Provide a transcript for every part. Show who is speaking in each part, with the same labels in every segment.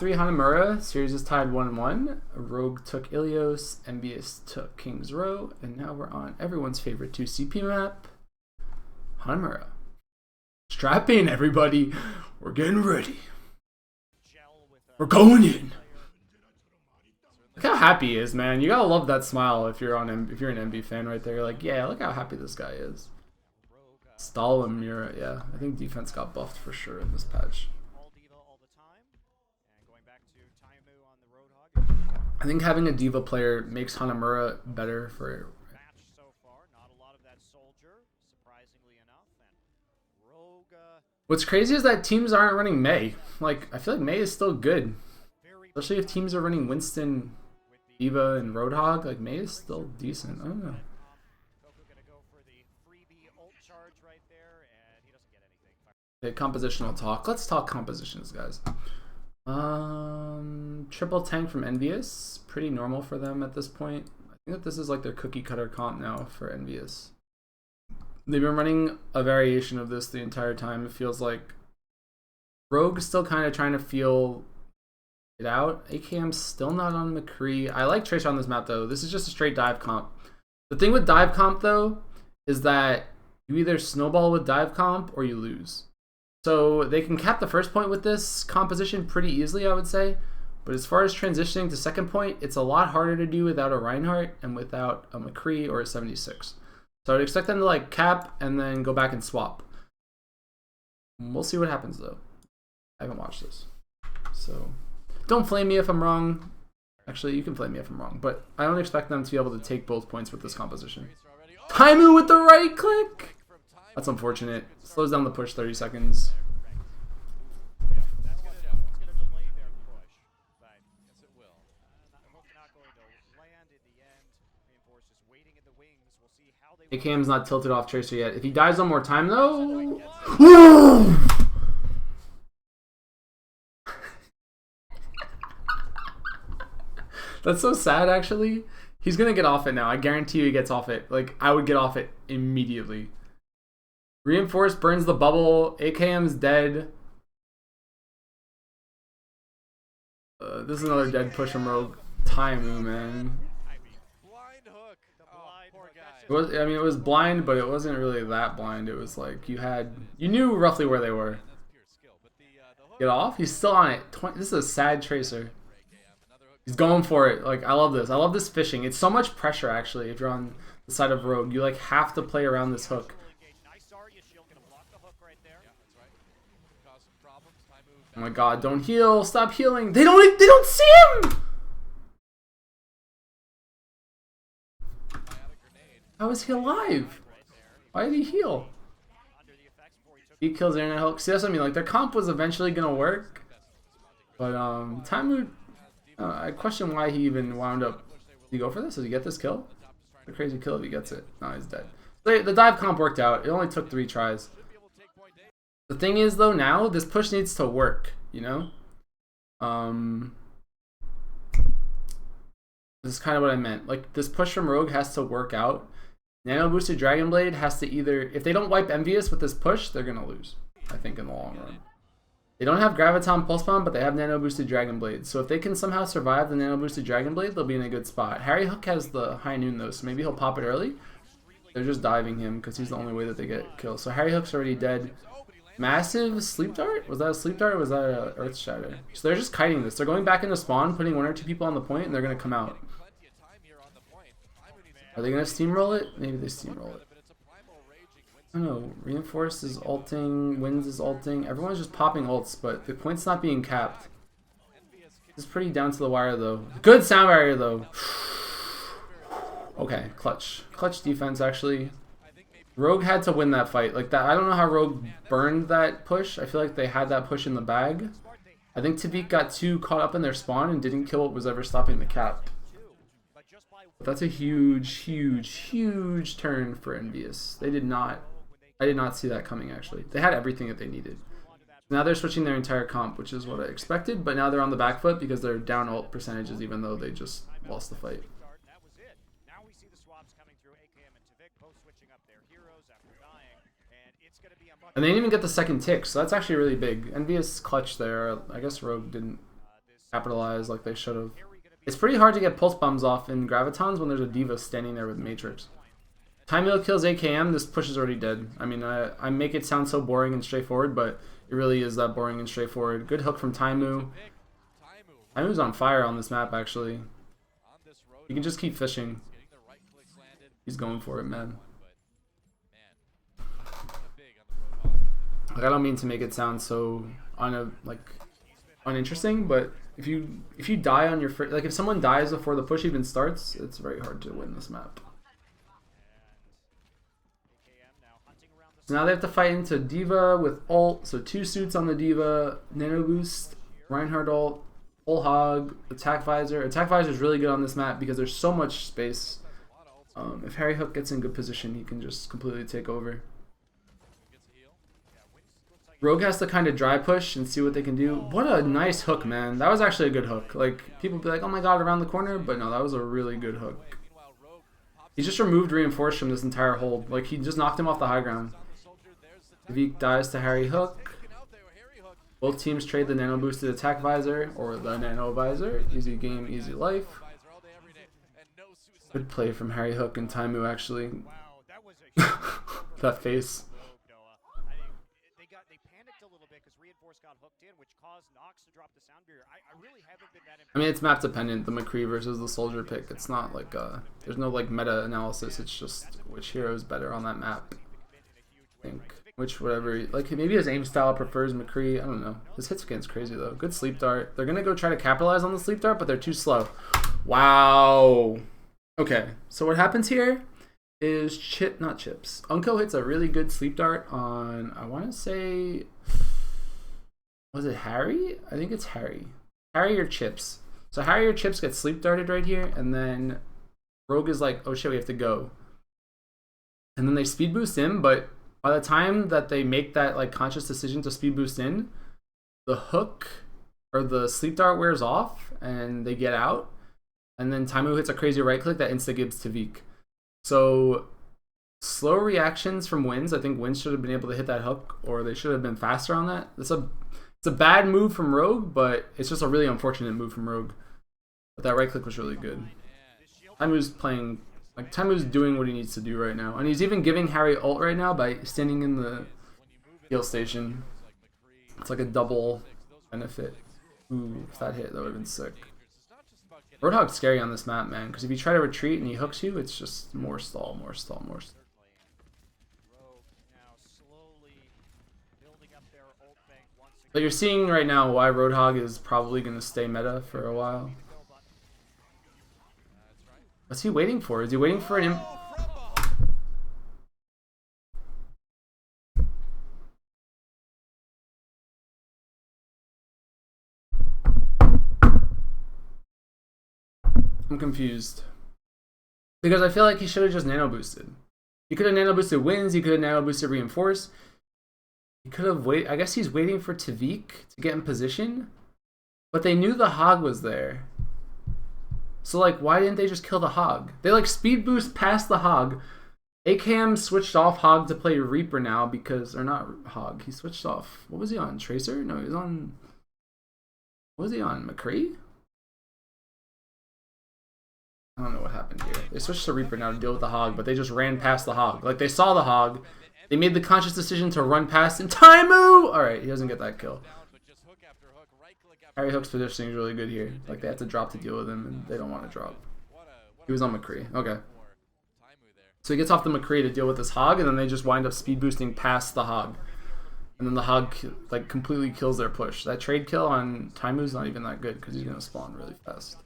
Speaker 1: 3 Hanamura, series is tied 1-1. Rogue took Ilios, Envious took King's Row, and now we're on everyone's favorite 2 CP map, Hanamura. Strap in, everybody. We're getting ready. We're going in. Look how happy he is, man. You gotta love that smile if you're an MB fan right there. You're like, yeah, look how happy this guy is. Hanamura, yeah. I think defense got buffed for sure in this patch. I think having a diva player makes Hanamura better for. What's crazy is that teams aren't running Mei. Like, I feel like Mei is still good. Especially if teams are running Winston, Diva, and Roadhog. Like, Mei is still decent. I don't know. Okay, compositional talk. Let's talk compositions, guys. Triple tank from Envious. Pretty normal for them at this point. I think that this is like their cookie cutter comp now for Envious. They've been running a variation of this the entire time. It feels like Rogue's still kind of trying to feel it out. AKM's still not on McCree. I like Tracer on this map though. This is just a straight dive comp. The thing with dive comp though is that you either snowball with dive comp or you lose. So they can cap the first point with this composition pretty easily, I would say. But as far as transitioning to second point, it's a lot harder to do without a Reinhardt and without a McCree or a 76. So I'd expect them to like cap and then go back and swap. We'll see what happens though. I haven't watched this. So don't flame me if I'm wrong. Actually, you can flame me if I'm wrong. But I don't expect them to be able to take both points with this composition. Taimu with the right click! That's unfortunate. Slows down the push 30 seconds. AKM's not tilted off Tracer yet. If he dies one more time though... That's so sad actually. He's gonna get off it now. I guarantee you he gets off it. Like, I would get off it immediately. Reinforce burns the bubble. AKM's dead. This is another dead push from Rogue. Taimu, man. I mean, it was blind, but it wasn't really that blind. It was like you knew roughly where they were. Get off? He's still on it. This is a sad Tracer. He's going for it. Like, I love this. I love this fishing. It's so much pressure, actually, if you're on the side of Rogue. You, like, have to play around this hook. Oh my god, don't heal. Stop healing. They don't see him! How is he alive? Why did he heal? He kills Internet Hulk. See, that's what I mean. Like, their comp was eventually gonna work. But, Taimu... I question why he even wound up... Did he go for this? Did he get this kill? A crazy kill if he gets it. No, he's dead. The dive comp worked out. It only took 3 tries. The thing is, though, now, this push needs to work, you know? This is kind of what I meant. Like, this push from Rogue has to work out. Nano Boosted Dragon Blade has to either... If they don't wipe Envious with this push, they're going to lose, I think, in the long run. They don't have Graviton Pulse Bomb, but they have Nano Boosted Dragon Blade. So if they can somehow survive the Nano Boosted Dragon Blade, they'll be in a good spot. Harry Hook has the High Noon, though, so maybe he'll pop it early. They're just diving him because he's the only way that they get killed. So Harry Hook's already dead. Massive Sleep Dart? Was that a Sleep Dart or was that a Earth Shatter? So they're just kiting this. They're going back into spawn, putting 1 or 2 people on the point, and they're going to come out. Are they going to steamroll it? Maybe they steamroll it. I don't know. Reinforced is ulting. Winds is ulting. Everyone's just popping ults, but the point's not being capped. It's pretty down to the wire, though. Good sound barrier, though. Okay, clutch. Clutch defense, actually. Rogue had to win that fight. Like that. I don't know how Rogue burned that push. I feel like they had that push in the bag. I think Tavik got too caught up in their spawn and didn't kill what was ever stopping the cap. But that's a huge, huge, huge turn for Envious. They did not... I did not see that coming, actually. They had everything that they needed. Now they're switching their entire comp, which is what I expected, but now they're on the back foot because they're down ult percentages, even though they just lost the fight. And they didn't even get the second tick, so that's actually really big. Envious clutch there. I guess Rogue didn't capitalize like they should have. It's pretty hard to get pulse bombs off in Gravitons when there's a diva standing there with Matrix. Timeo kills AKM, this push is already dead. I mean, I make it sound so boring and straightforward, but it really is that boring and straightforward. Good hook from Taimu. Taimu's on fire on this map, actually. You can just keep fishing. He's going for it, man. Like, I don't mean to make it sound so uninteresting, but if you die on your like if someone dies before the push even starts, it's very hard to win this map. So now they have to fight into Diva with ult, so 2 suits on the Diva, Nano Boost, Reinhardt ult, full hog, attack visor. Attack visor is really good on this map because there's so much space. If Harry Hook gets in good position, he can just completely take over. Rogue has to kind of dry push and see what they can do. What a nice hook, man. That was actually a good hook. Like, people be like, oh my god, around the corner, but no, that was a really good hook. He just removed reinforce from this entire hold. Like, he just knocked him off the high ground. Vik dies to Harry Hook. Both teams trade the nano boosted attack visor or the nano visor. Easy game, easy life. Good play from Harry Hook and Taimu, actually. That face. I mean, it's map dependent, the McCree versus the soldier pick. It's not like there's no like meta analysis. It's just which hero is better on that map. I think whatever, like maybe his aim style prefers McCree. I don't know. His hit scan's crazy though. Good sleep dart. They're gonna go try to capitalize on the sleep dart, but they're too slow. Wow. Okay, so what happens here is not chips. Unko hits a really good sleep dart on, I want to say, was it Harry? I think it's Harry. Harry or Chips. So Harry or Chips gets sleep darted right here, and then Rogue is like, oh shit, we have to go. And then they speed boost in, but by the time that they make that like conscious decision to speed boost in, the hook or the sleep dart wears off and they get out. And then Taimu hits a crazy right click that insta-gives to Vik. So slow reactions from Wins. I think Wins should have been able to hit that hook, or they should have been faster on that. It's a bad move from Rogue, but it's just a really unfortunate move from Rogue. But that right click was really good. Taimu's playing, like Taimu's doing what he needs to do right now. And he's even giving Harry ult right now by standing in the heal station. It's like a double benefit. Ooh, if that hit, that would have been sick. Roadhog's scary on this map, man, because if you try to retreat and he hooks you, it's just more stall, more stall, more stall. But you're seeing right now why Roadhog is probably going to stay meta for a while. What's he waiting for? Is he waiting for an I'm confused. Because I feel like he should have just nano boosted. He could have nano boosted Wins, he could have nano boosted Reinforce. He could have waited. I guess he's waiting for Tavik to get in position. But they knew the Hog was there. So like, why didn't they just kill the Hog? They like speed boost past the Hog. AKM switched off Hog to play Reaper now because, or not Hog, he switched off. What was he on? Tracer? No, he was on, what was he on? McCree? I don't know what happened here. They switched to Reaper now to deal with the Hog, but they just ran past the Hog. Like, they saw the Hog. They made the conscious decision to run past him. Taimu! Alright, he doesn't get that kill. Harry Hook's positioning is really good here. Like, they have to drop to deal with him, and they don't want to drop. He was on McCree. Okay. So he gets off the McCree to deal with this Hog, and then they just wind up speed boosting past the Hog. And then the Hog, like, completely kills their push. That trade kill on Taimu's not even that good, because he's going to spawn really fast.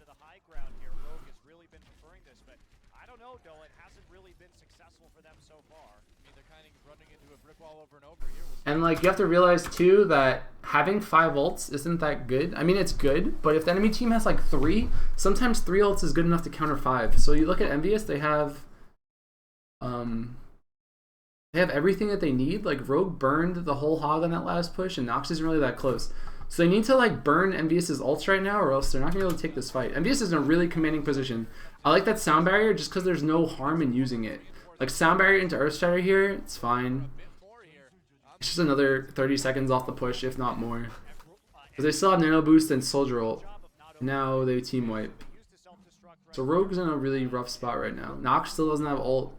Speaker 1: And like, you have to realize too that having 5 ults isn't that good. I mean, it's good, but if the enemy team has like 3, sometimes 3 ults is good enough to counter 5. So you look at Envious, they have everything that they need. Like, Rogue burned the whole Hog on that last push, and Nox isn't really that close. So they need to like burn Envious's ults right now, or else they're not gonna be able to take this fight. Envious is in a really commanding position. I like that sound barrier just because there's no harm in using it. Like, sound barrier into Earthshatter here, it's fine. It's just another 30 seconds off the push, if not more. Because they still have Nano Boost and Soldier ult. Now they team wipe. So Rogue's in a really rough spot right now. Nox still doesn't have ult.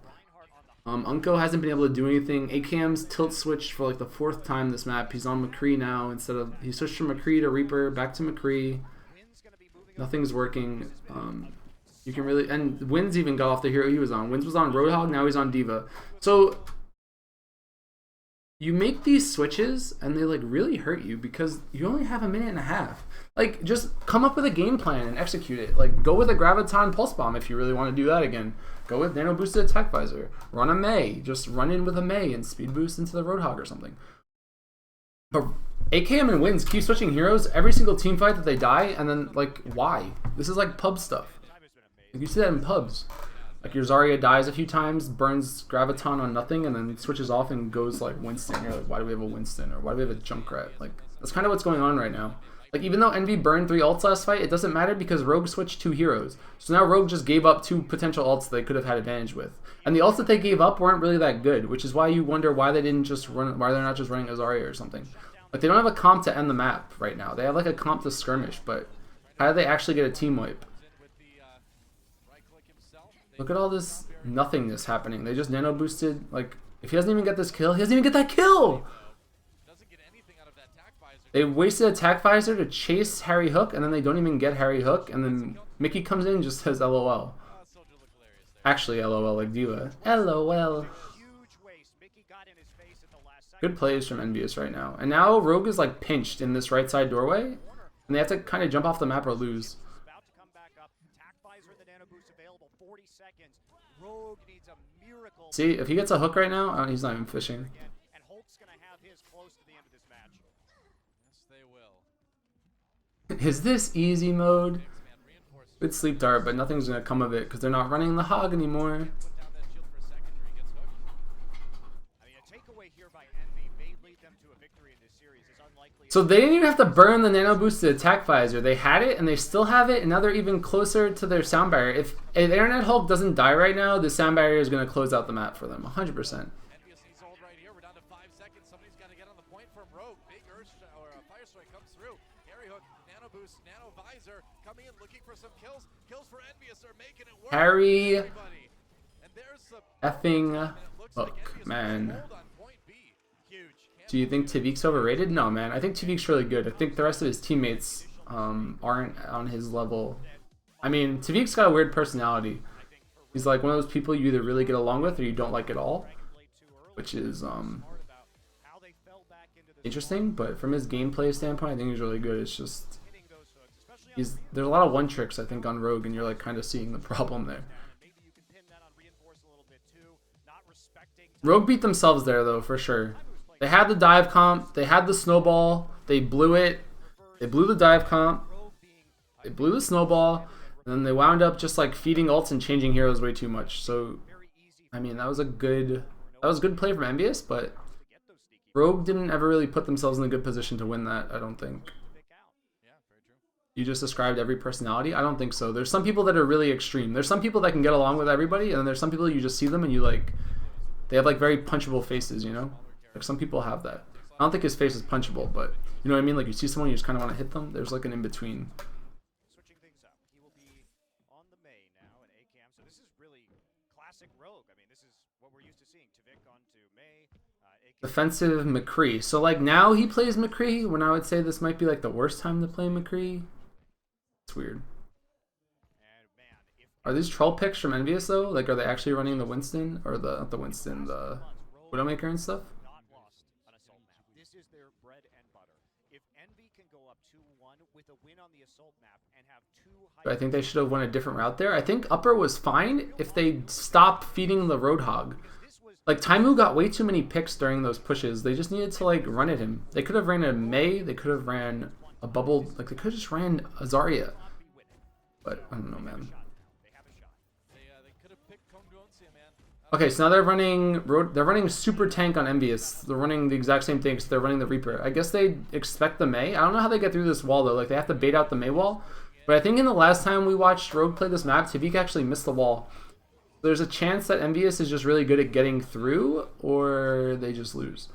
Speaker 1: Unko hasn't been able to do anything. AKM's tilt switched for like the 4th time this map. He's on McCree now instead of... He switched from McCree to Reaper, back to McCree. Nothing's working. You can really... And Wynn's even got off the hero he was on. Wynn's was on Roadhog, now he's on D.Va. So... You make these switches and they like really hurt you because you only have a minute and a half. Like, just come up with a game plan and execute it. Like, go with a Graviton Pulse Bomb if you really want to do that again. Go with Nano Boosted Attack Visor. Run a Mei. Just run in with a Mei and speed boost into the Roadhog or something. But AKM and Wins keep switching heroes every single team fight that they die, and then, like, why? This is like pub stuff. Like, you see that in pubs. Like, your Zarya dies a few times, burns Graviton on nothing, and then switches off and goes, like, Winston. You're like, why do we have a Winston? Or why do we have a Junkrat? Like, that's kind of what's going on right now. Like, even though Envy burned 3 ults last fight, it doesn't matter because Rogue switched 2 heroes. So now Rogue just gave up 2 potential ults they could have had advantage with. And the ults that they gave up weren't really that good, which is why you wonder why they didn't just run, why they're not just running Zarya or something. Like, they don't have a comp to end the map right now. They have, like, a comp to skirmish, but how do they actually get a team wipe? Look at all this nothingness happening. They just nano boosted, like, if he doesn't even get this kill, he doesn't even get that kill! They wasted Attack Visor to chase Harry Hook, and then they don't even get Harry Hook, and then Mickey comes in and just says LOL. Actually, LOL like D.Va. LOL. Good plays from Envious right now. And now Rogue is like pinched in this right side doorway, and they have to kind of jump off the map or lose. See, if he gets a hook right now, he's not even fishing. Is this easy mode? Good sleep dart, but nothing's gonna come of it because they're not running the hog anymore. So they didn't even have to burn the nano boosted attack visor. They had it and they still have it, and now they're even closer to their sound barrier. If Internet Hulk doesn't die right now, the sound barrier is gonna close out the map for them, 100%. Harry effing Hook, man. Do you think Tavik's overrated? No, man. I think Tavik's really good. I think the rest of his teammates aren't on his level. I mean, Tavik's got a weird personality. He's like one of those people you either really get along with or you don't like at all, which is interesting. But from his gameplay standpoint, I think he's really good. It's just there's a lot of one tricks I think on Rogue, and you're like kind of seeing the problem there. Rogue beat themselves there though, for sure. They had the dive comp, they had the snowball, they blew it, they blew the dive comp, they blew the snowball, and then they wound up just like feeding ults and changing heroes way too much. So, I mean, that was a good play from Envious, but Rogue didn't ever really put themselves in a good position to win that, I don't think. You just described every personality? I don't think so. There's some people that are really extreme. There's some people that can get along with everybody, and then there's some people you just see them and you like, they have like very punchable faces, you know? Like some people have that. I don't think his face is punchable, but you know what I mean? Like you see someone, you just kind of want to hit them. There's like an in-between.
Speaker 2: Switching things up. He will be on the Mei now at ACAM. So this is really classic Rogue. I mean, this is what we're used to seeing. Tavik onto Mei.
Speaker 1: Defensive McCree. So like now he plays McCree, when I would say this might be like the worst time to play McCree. It's weird. Are these troll picks from Envious though? Like are they actually running the Winston or not the Winston, the Widowmaker and stuff? I think they should have won a different route there. I think upper was fine if they stopped feeding the Roadhog. Like Taimu got way too many picks during those pushes. They just needed to like run at him. They could have ran a Mei. They could have ran a bubble. Like they could have just ran a Zarya. But I don't know, man. Okay, so now they're running Super Tank on Envious. They're running the exact same thing, so they're running the Reaper. I guess they expect the Mei. I don't know how they get through this wall though. Like they have to bait out the Mei wall. But I think in the last time we watched Rogue play this map, Tavik actually missed the wall. There's a chance that Envious is just really good at getting through, or they just lose.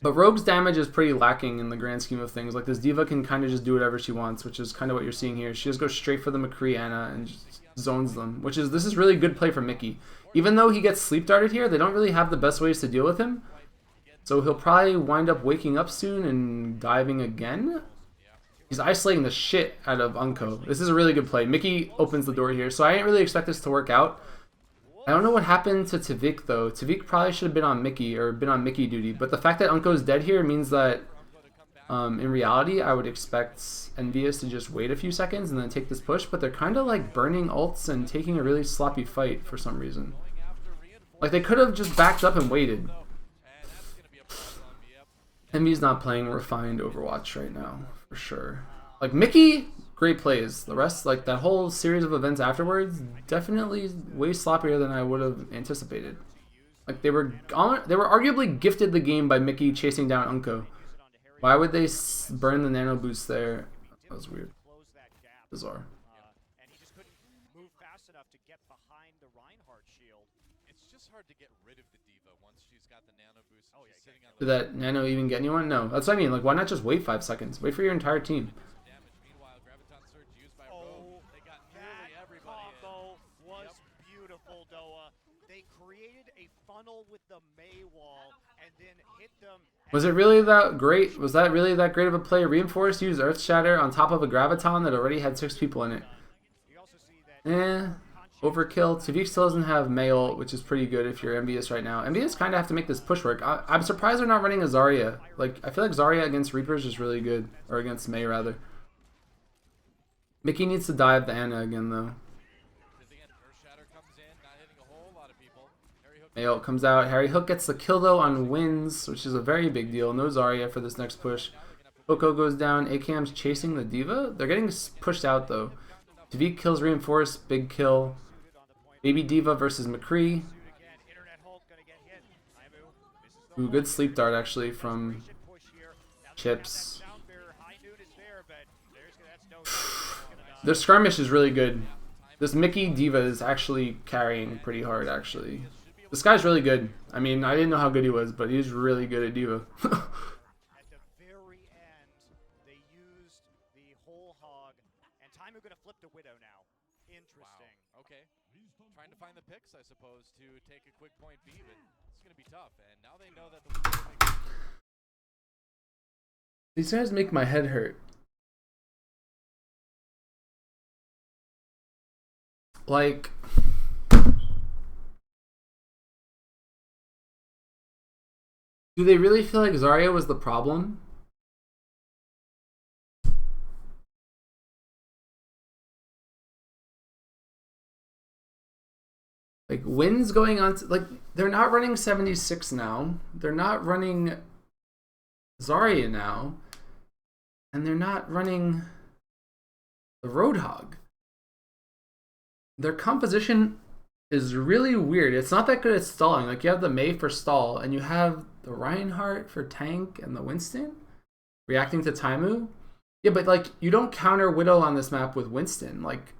Speaker 1: But Rogue's damage is pretty lacking in the grand scheme of things. Like, this diva can kind of just do whatever she wants, which is kind of what you're seeing here. She just goes straight for the McCree Ana and just zones them, this is really good play for Mickey. Even though he gets sleep darted here, they don't really have the best ways to deal with him. So he'll probably wind up waking up soon and diving again. He's isolating the shit out of Unko. This is a really good play. Mickey opens the door here, so I didn't really expect this to work out. I don't know what happened to Tavik though. Tavik probably should have been on Mickey or been on Mickey duty, but the fact that Unko's dead here means that in reality I would expect Envious to just wait a few seconds and then take this push, but they're kind of like burning ults and taking a really sloppy fight for some reason. Like, they could have just backed up and waited. Envy's not playing refined Overwatch right now, for sure. Like, Mickey, great plays. The rest, like, that whole series of events afterwards, definitely way sloppier than I would have anticipated. Like, they were arguably gifted the game by Mickey chasing down Unko. Why would they burn the nano boost there? That was weird. Bizarre.
Speaker 2: And he just couldn't move fast enough to get behind the Reinhardt shield.
Speaker 3: It's just hard to get rid of the diva once she's got the nano boost.
Speaker 2: Oh, yeah,
Speaker 3: Sitting on
Speaker 1: Did that nano even get anyone? No. That's what I mean. Like, why not just wait 5 seconds? Wait for your entire team.
Speaker 3: Meanwhile, Graviton Surge used by
Speaker 2: Oh,
Speaker 3: Rogue. They got
Speaker 2: that
Speaker 3: nearly everybody
Speaker 2: combo was beautiful, Doa. They created a funnel with the Mei wall and then hit them.
Speaker 1: Was it really that great? Was that really that great of a play? Reinforce, use Earth Shatter on top of a Graviton that already had 6 people in it.
Speaker 2: You also see that
Speaker 1: Overkill. Tavik still doesn't have Mail, which is pretty good if you're Envious right now. Envious kind of have to make this push work. I'm surprised they're not running a Zarya. Like, I feel like Zarya against Reapers is really good. Or against Mei, rather. Mickey needs to dive the Ana again, though. Mail comes out. Harry Hook gets the kill, though, on wins, which is a very big deal. No Zarya for this next push. Oko goes down. AKM's chasing the Diva. They're getting pushed out, though. Tavik kills Reinforce. Big kill. Baby Diva versus McCree. Ooh, good sleep dart, actually, from Chips. Their skirmish is really good. This Mickey Diva is actually carrying pretty hard, actually. This guy's really good. I mean, I didn't know how good he was, but he's really good at Diva.
Speaker 2: At the very end, they used the whole hog, and Taimu gonna flip the Widow now. Interesting.
Speaker 3: Wow. Okay. Trying to find the picks, I suppose, to take a quick point B, but it's gonna be tough. And now they know that the
Speaker 1: These guys make my head hurt. Like, do they really feel like Zarya was the problem? Like, wins going on to, like, they're not running 76 now. They're not running Zarya now. And they're not running the Roadhog. Their composition is really weird. It's not that good at stalling. Like, you have the Mei for stall, and you have the Reinhardt for tank and the Winston reacting to Taimu. Yeah, but, like, you don't counter Widow on this map with Winston. Like,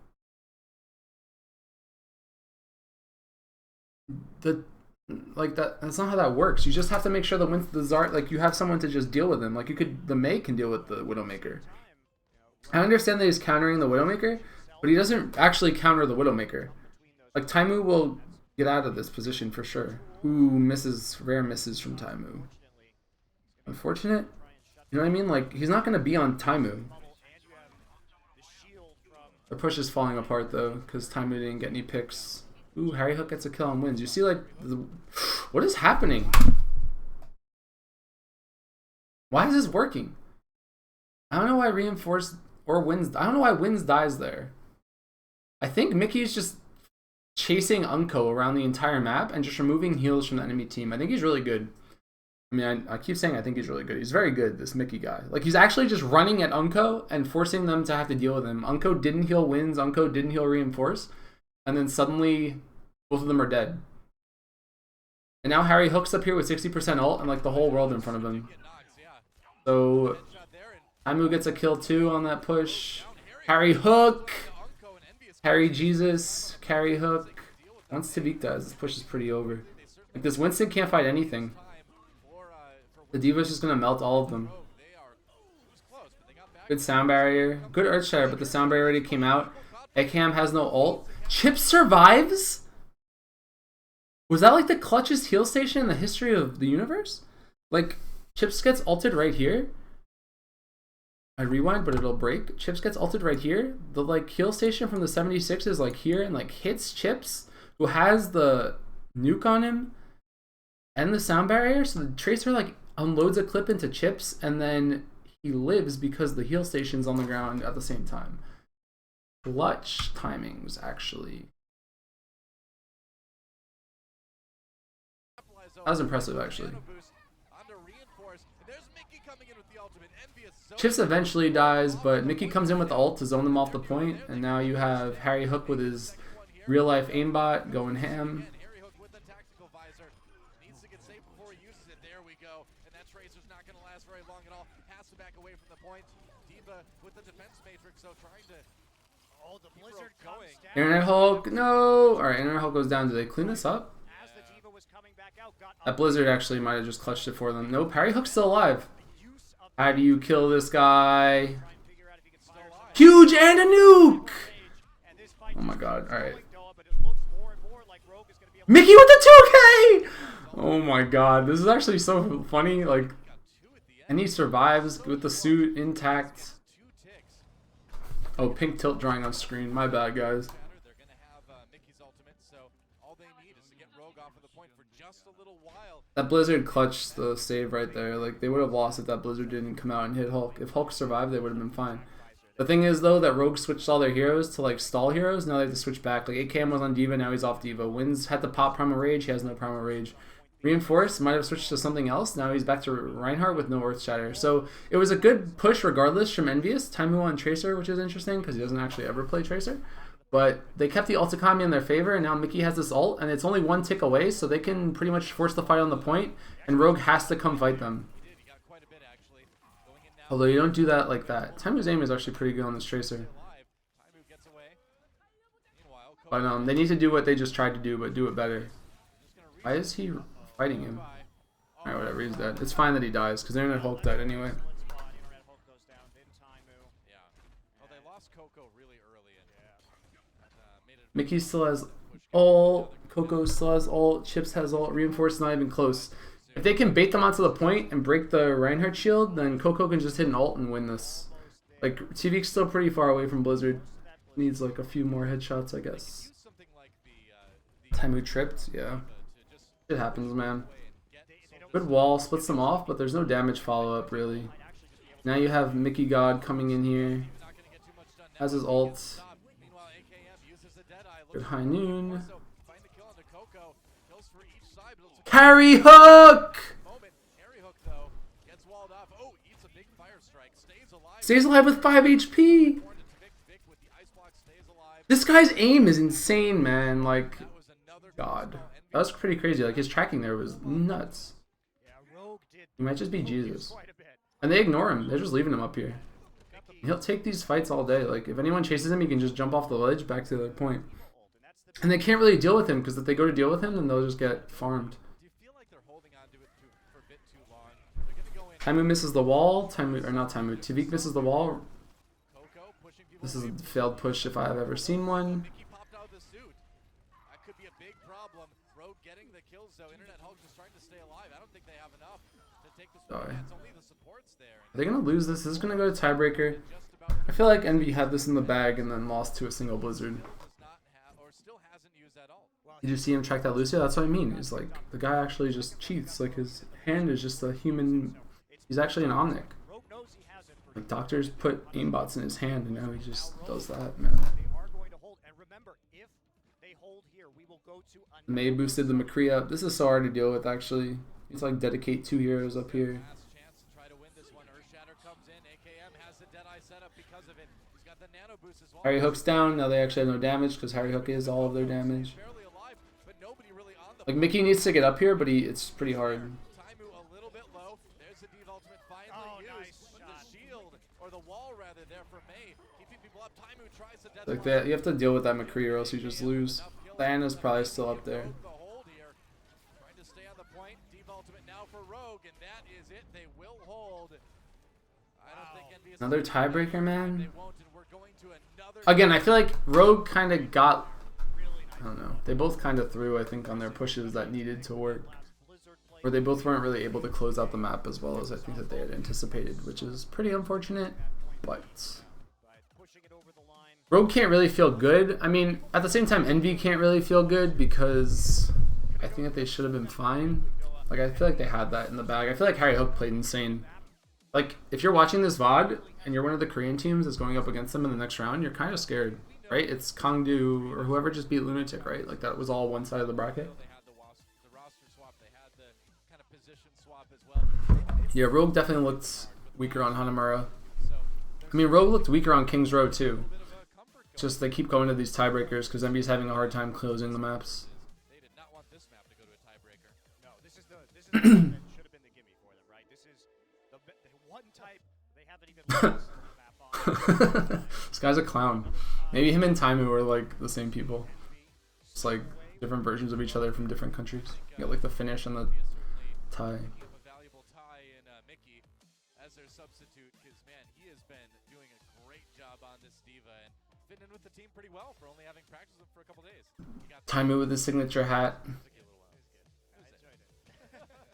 Speaker 1: that's not how that works. You just have to make sure the Zard, like, you have someone to just deal with him. Like, the Mei can deal with the Widowmaker. I understand that he's countering the Widowmaker, but he doesn't actually counter the Widowmaker. Like, Taimu will get out of this position for sure. Ooh, rare misses from Taimu. Unfortunate. You know what I mean? Like, he's not going to be on Taimu. The push is falling apart, though, because Taimu didn't get any picks. Ooh, Harry Hook gets a kill and wins. You see, like, what is happening? Why is this working? I don't know why Reinforced or Wins. I don't know why Wins dies there. I think Mickey's just chasing Unko around the entire map and just removing heals from the enemy team. I think he's really good. I mean, I keep saying I think he's really good. He's very good, this Mickey guy. Like, he's actually just running at Unko and forcing them to have to deal with him. Unko didn't heal Wins. Unko didn't heal Reinforce. And then suddenly, both of them are dead. And now Harry Hook's up here with 60% ult and, like, the whole world in front of him. So, Taimu gets a kill too on that push. Harry Hook! Harry Jesus. Carry Hook. Once Tavik dies, this push is pretty over. Like, this Winston can't fight anything. The Diva's just gonna melt all of them.
Speaker 3: Rogue, they are it was close, but they got back.
Speaker 1: Good sound barrier. Good Earth Shatter, but the sound barrier already came out. AKM has no ult. Chip survives? Was that like the clutchest heal station in the history of the universe? Like, Chips gets ulted right here. I rewind, but it'll break. Chips gets ulted right here. The like heal station from the 76 is like here and like hits Chips, who has the nuke on him and the sound barrier. So the Tracer like unloads a clip into Chips, and then he lives because the heal station's on the ground at the same time. Clutch timings, actually. That was impressive, actually. Chips eventually dies, but Mickey comes in with the ult to zone them off the point, and now you have Harry Hook with his real-life aimbot going ham.
Speaker 3: Harry Hook with the tactical visor needs to get safe before he uses it. There we go, and that Tracer's not going to last very long at all. Has to back away from the point. Diva with the defense matrix, so trying to.
Speaker 2: Oh, the blizzard comes down.
Speaker 1: Internet Hulk, no! Alright, Internet Hulk goes down. Do they clean this up?
Speaker 2: As the Diva was coming back out, got
Speaker 1: That Blizzard actually might have just clutched it for them. Nope, Harry Hook's still alive.
Speaker 2: use of
Speaker 1: How do you kill this guy?
Speaker 2: try and figure out if he can start something.
Speaker 1: Huge and a nuke!
Speaker 2: And this fight
Speaker 1: Oh my
Speaker 2: just
Speaker 1: god,
Speaker 2: keeps
Speaker 1: alright.
Speaker 2: going, Noah, but it looks more and more like Rogue is going to be able
Speaker 1: Mickey with the 2K! Oh my god, this is actually so funny. Like, and he survives with the suit intact. Oh, pink tilt drawing on screen. My bad, guys.
Speaker 3: They're going to have Mickey's ultimate, so all they need is to get Rogue off of the point for just a little while.
Speaker 1: That Blizzard clutched the save right there. Like, they would have lost if that Blizzard didn't come out and hit Hulk. If Hulk survived, they would have been fine. The thing is, though, that Rogue switched all their heroes to, like, stall heroes. Now they have to switch back. Like, AKM was on Diva, now he's off Diva. Wins had to pop Primal Rage, he has no Primal Rage. Reinforce might have switched to something else. Now he's back to Reinhardt with no Earth Shatter. So it was a good push regardless from Envious. Taimu on Tracer, which is interesting because he doesn't actually ever play Tracer. But they kept the ulticami in their favor, and now Mickey has this ult, and it's only one tick away, so they can pretty much force the fight on the point, and Rogue has to come fight them. Although you don't do that like that. Taimu's aim is actually pretty good on this Tracer. But they need to do what they just tried to do, but do it better. Why is he fighting him? Alright, whatever, he's dead. It's fine that he dies, because Internet Hulk died anyway.
Speaker 2: Internet Hulk goes down, then Taimu.
Speaker 3: Yeah. Well, they lost Coco really early, and made it
Speaker 1: Mickey still has ult, Coco still has ult, Chips has ult, Reinforce not even close. If they can bait them onto the point and break the Reinhardt shield, then Coco can just hit an ult and win this. Like, TV's still pretty far away from Blizzard. Needs like a few more headshots, I guess. Taimu tripped, yeah. It happens, man. Good wall, splits them off, but there's no damage follow-up, really. Now you have Mickey God coming in here. Has his ult. Good high noon. Carry Hook! Stays alive with 5 HP! This guy's aim is insane, man. Like, God. That was pretty crazy. Like, his tracking there was nuts. He might just be Jesus. And they ignore him. They're just leaving him up here. He'll take these fights all day. Like, if anyone chases him, he can just jump off the ledge back to the point. And they can't really deal with him, because if they go to deal with him, then they'll just get farmed. Taimu misses the wall. Tavik misses the wall. This is a failed push if I have ever seen one. Sorry. Are they gonna lose this? This is gonna go to tiebreaker. I feel like Envy had this in the bag and then lost to a single Blizzard. Did you see him track that Lucio? That's what I mean. It's like the guy actually just cheats. Like his hand is just a human. He's actually an Omnic. Like doctors put aimbots in his hand and now he just does that, man. May boosted the McCree up. This is so hard to deal with actually. It's like dedicate 2 heroes up here. Harry Hook's down. Now they actually have no damage because Harry Hook is all of their damage. Like Mickey needs to get up here, but it's pretty hard. Like that, you have to deal with that McCree or else you just lose. Diana's probably still up there.
Speaker 3: it. They will hold. I don't think Envious
Speaker 1: Another tiebreaker, man.
Speaker 3: They won't, and we're going to another.
Speaker 1: Again, I feel like Rogue kind of got, I don't know, they both kind of threw, I think, on their pushes that needed to work. Or they both weren't really able to close out the map as well as I think that they had anticipated, which is pretty unfortunate, but Rogue can't really feel good. I mean, at the same time, Envy can't really feel good because I think that they should have been fine. Like, I feel like they had that in the bag. I feel like Harry Hook played insane. Like, if you're watching this VOD and you're one of the Korean teams that's going up against them in the next round, you're kind of scared, right? It's Kangdu or whoever just beat Lunatic, right? Like, that was all one side of the bracket. Yeah, Rogue definitely looked weaker on Hanamura. I mean, Rogue looked weaker on King's Row, too. It's just they keep going to these tiebreakers because Envy's having a hard time closing the maps.
Speaker 3: They did not want this map to go to a tiebreaker.
Speaker 2: No, this is the that should have been the gimme for them, right? This is the one type they haven't even lost the map on.
Speaker 1: This guy's a clown. Maybe him and Taimu are like the same people. It's like different versions of each other from different countries. You got like the Finnish and the Thai.
Speaker 3: A valuable tie in Mickey as their substitute because, man, he has been doing a great job on this diva and fitting in with the team pretty well for only having practiced with him for a couple days.
Speaker 1: Taimu with his signature hat.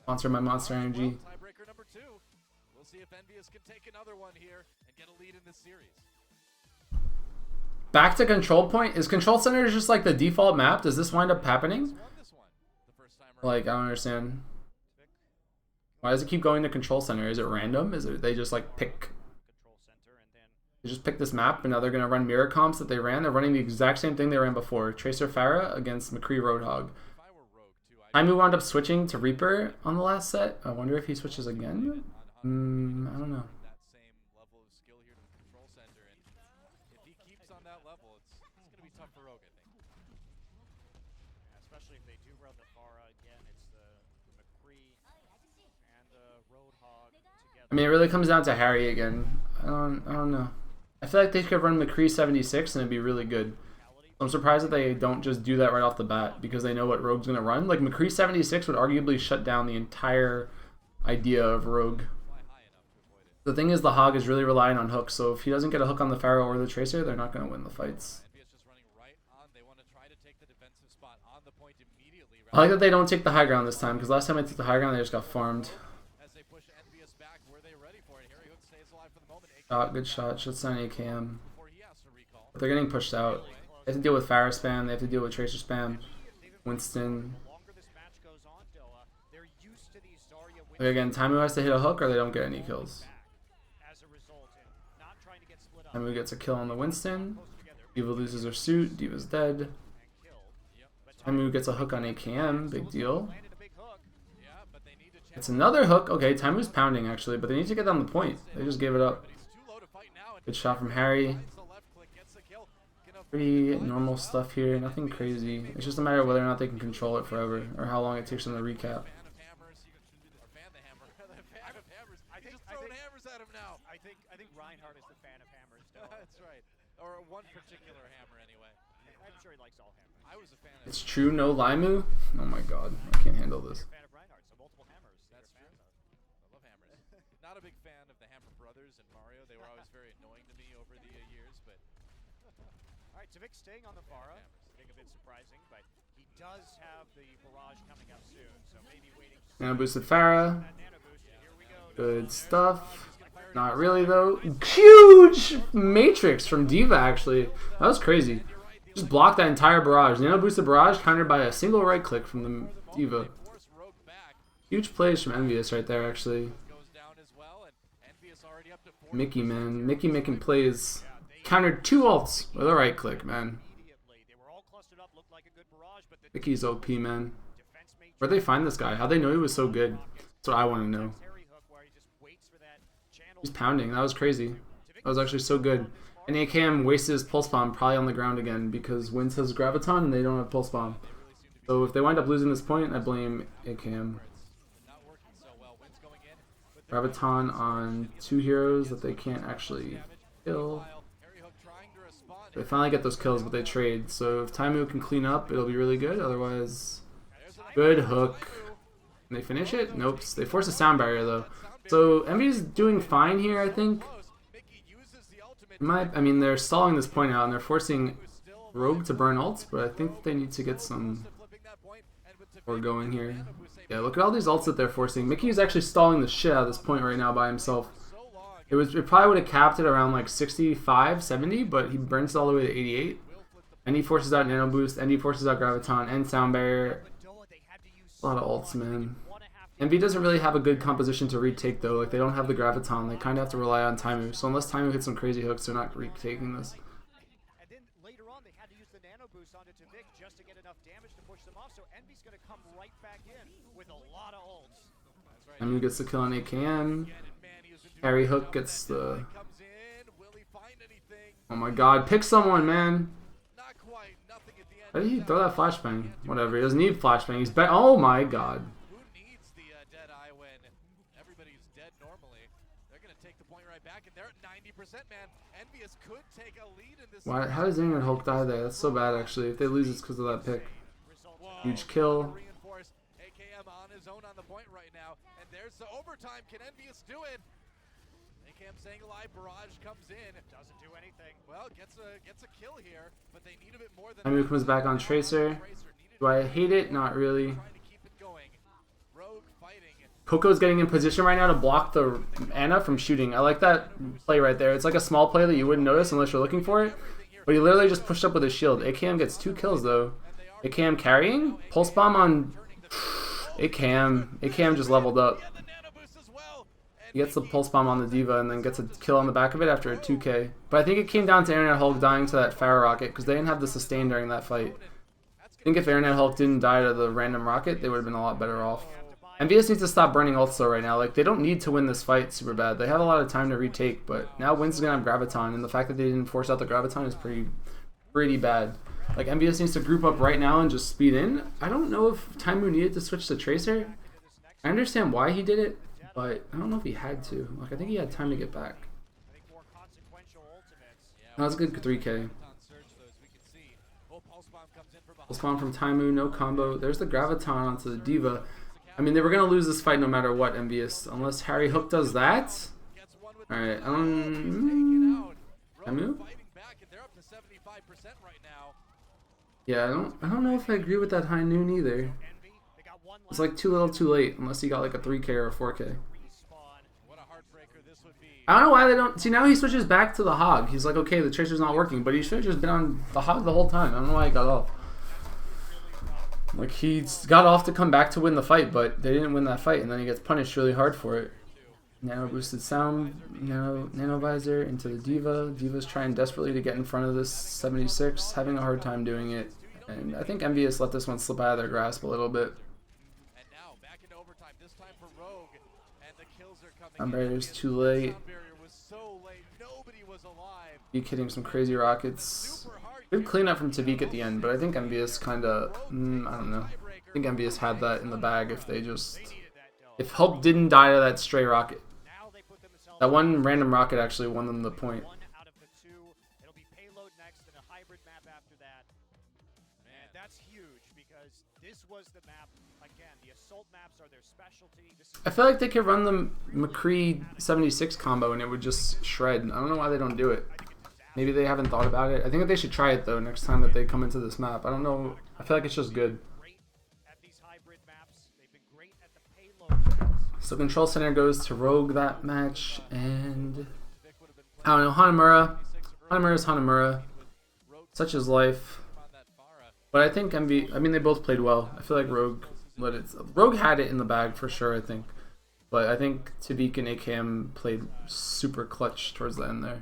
Speaker 1: Sponsored by Monster Energy.
Speaker 3: Tiebreaker number 2. We'll see if Envious can take another one here and get a lead in this series.
Speaker 1: Back to control point. Is control center just like the default map? Does this wind up happening? Like, I don't understand. Why does it keep going to control center? Is it random? Is it they just like pick? They just pick this map and now they're gonna run mirror comps that they ran. They're running the exact same thing they ran before. Tracer Farah against McCree Roadhog. Taimu wound up switching to Reaper on the last set. I wonder if he switches again. I don't know.
Speaker 2: Especially if they do run the Farah again, it's the McCree and the Roadhog together.
Speaker 1: I mean, it really comes down to Harry again. I don't know. I feel like they could run McCree 76 and it'd be really good. I'm surprised that they don't just do that right off the bat because they know what Rogue's gonna run. Like McCree 76 would arguably shut down the entire idea of Rogue. The thing is, the Hog is really relying on hooks, so if he doesn't get a hook on the Pharaoh or the Tracer, they're not gonna win the fights. I like that they don't take the high ground this time because last time I took the high ground, they just got farmed. Shot, good shot. Should sign AKM. But they're getting pushed out. They have to deal with Farah spam. They have to deal with Tracer spam. Winston. Like again, Taimu has to hit a hook or they don't get any kills. Taimu gets a kill on the Winston. Diva loses her suit. Diva's dead. Taimu gets a hook on AKM. Big deal. It's another hook. Okay, Taimu's pounding actually, but they need to get down the point. They just gave it up. Good shot from Harry. Pretty normal stuff here. Nothing crazy. It's just a matter of whether or not they can control it forever or how long it takes them to recap.
Speaker 2: I think Reinhardt is the fan of hammers.
Speaker 3: That's right. Or one particular hammer anyway.
Speaker 2: I'm sure he likes all hammers.
Speaker 3: I was a fan of
Speaker 1: It's true, no Limu? Oh my god, I can't handle this.
Speaker 2: Fan of Reinhardt, so multiple hammers.
Speaker 3: That's true. I love hammers. Not a big fan of the Hammer Brothers and Mario. They were always very annoying to me over the years, but...
Speaker 2: Alright, Tavik staying on the Farah. Being a bit surprising, but he does have the barrage coming up soon, so maybe waiting...
Speaker 1: Nano boosted Farah. Good stuff. Not really though. Huge matrix from Diva actually. That was crazy. Just blocked that entire barrage. Nano boosted barrage countered by a single right click from the Diva. Huge plays from Envious right there actually. Mickey, man. Mickey making plays. Countered 2 ults with a right click, man. Mickey's OP, man. Where'd they find this guy? How'd they know he was so good? That's what I want to know. He's pounding. That was crazy. That was actually so good. And AKM wasted his pulse bomb probably on the ground again because Winds has Graviton and they don't have pulse bomb. So if they wind up losing this point, I blame AKM. Graviton on 2 heroes that they can't actually kill. They finally get those kills, but they trade. So if Taimu can clean up, it'll be really good. Otherwise, good hook. Can they finish it? Nope. They force a sound barrier though. So Envy's doing fine here, I think. I mean, they're stalling this point out and they're forcing Rogue to burn ults, but I think they need to get some more going here. Yeah, look at all these ults that they're forcing. Mickey is actually stalling the shit out of this point right now by himself. It probably would have capped it around like 65, 70, but he burns it all the way to 88. And he forces out Nano Boost, and he forces out Graviton and Sound Barrier. A lot of ults, man. Envy doesn't really have a good composition to retake though. Like, they don't have the Graviton. They kind of have to rely on Taimu. So unless Taimu hits some crazy hooks, they're not retaking this.
Speaker 2: And then later on, they had to use the Nano Boost onto Tvik just to get enough damage to push them off. So Envy's going to come right back in with a lot of ults.
Speaker 1: Taimu gets the kill on AKM. Harry Hook gets the... Oh my god, pick someone, man! Why did he throw that flashbang? Whatever, he doesn't need flashbang. He's back. Oh my god.
Speaker 3: Who needs the dead eye when everybody's dead normally? They're going to take the point right back, and they're at 90%, man. Envious could take a lead in this.
Speaker 1: Why? How does England Hulk die there? That's so bad, actually. If they lose, it's because of that pick. Huge kill.
Speaker 3: AKM on his own on the point right now, and there's the overtime. Can Envious do it? AKM staying alive. Barrage comes in.
Speaker 2: Doesn't do anything.
Speaker 3: Well, gets a kill here, but they need a bit more than.
Speaker 1: Taimu comes back on Tracer. Do I hate it? Not really.
Speaker 3: Trying to keep it going. Rogue fighting.
Speaker 1: Coco's getting in position right now to block the Ana from shooting. I like that play right there. It's like a small play that you wouldn't notice unless you're looking for it. But he literally just pushed up with his shield. AKM gets 2 kills though. AKM carrying? Pulse Bomb on AKM. AKM just leveled up. He gets the Pulse Bomb on the D.Va and then gets a kill on the back of it after a 2k. But I think it came down to Internet Hulk dying to that Pharaoh Rocket because they didn't have the sustain during that fight. I think if Internet Hulk didn't die to the random rocket, they would have been a lot better off. MVS needs to stop burning ults though right now. Like, they don't need to win this fight super bad. They have a lot of time to retake, but now Winston's gonna have Graviton, and the fact that they didn't force out the Graviton is pretty bad. Like, MVS needs to group up right now and just speed in. I don't know if Taimu needed to switch to Tracer. I understand why he did it, but I don't know if he had to. Like, I think he had time to get back. That was a good 3k. Pulse Bomb from Taimu, no combo. There's the Graviton onto the D.Va. I mean, they were going to lose this fight no matter what, MVS. Unless Harry Hook does that. Alright, Taimu? Yeah, I don't know if I agree with that high noon either. It's like too little too late, unless he got like a 3k or a 4k. I don't know why they don't... See, now he switches back to the Hog. He's like, okay, the Tracer's not working, but he should have just been on the Hog the whole time. I don't know why he got off. Like, he got off to come back to win the fight, but they didn't win that fight, and then he gets punished really hard for it. Nano boosted sound, nano visor into the D.Va. D.Va's trying desperately to get in front of this 76, having a hard time doing it. And I think MVS let this one slip out of their grasp a little bit. Sound barrier's too late. He hitting some crazy rockets. Good cleanup from Tvik at the end, but I think MVS kind of, I don't know. I think MVS had that in the bag if they just, if Hulk didn't die to that stray rocket. That one random rocket actually won them the point.
Speaker 2: It'll be payload next and a hybrid map after that. And that's huge because this was the map, again, the assault maps are their specialty.
Speaker 1: I feel like they could run the McCree 76 combo and it would just shred. I don't know why they don't do it. Maybe they haven't thought about it. I think that they should try it though next time that they come into this map. I don't know. I feel like it's just good. So Control Center goes to Rogue that match, and I don't know, Hanamura. Hanamura's Hanamura. Such is life. But I think MV, I mean, they both played well. I feel like Rogue had it in the bag for sure, I think. But I think Tvik and AKM played super clutch towards the end there.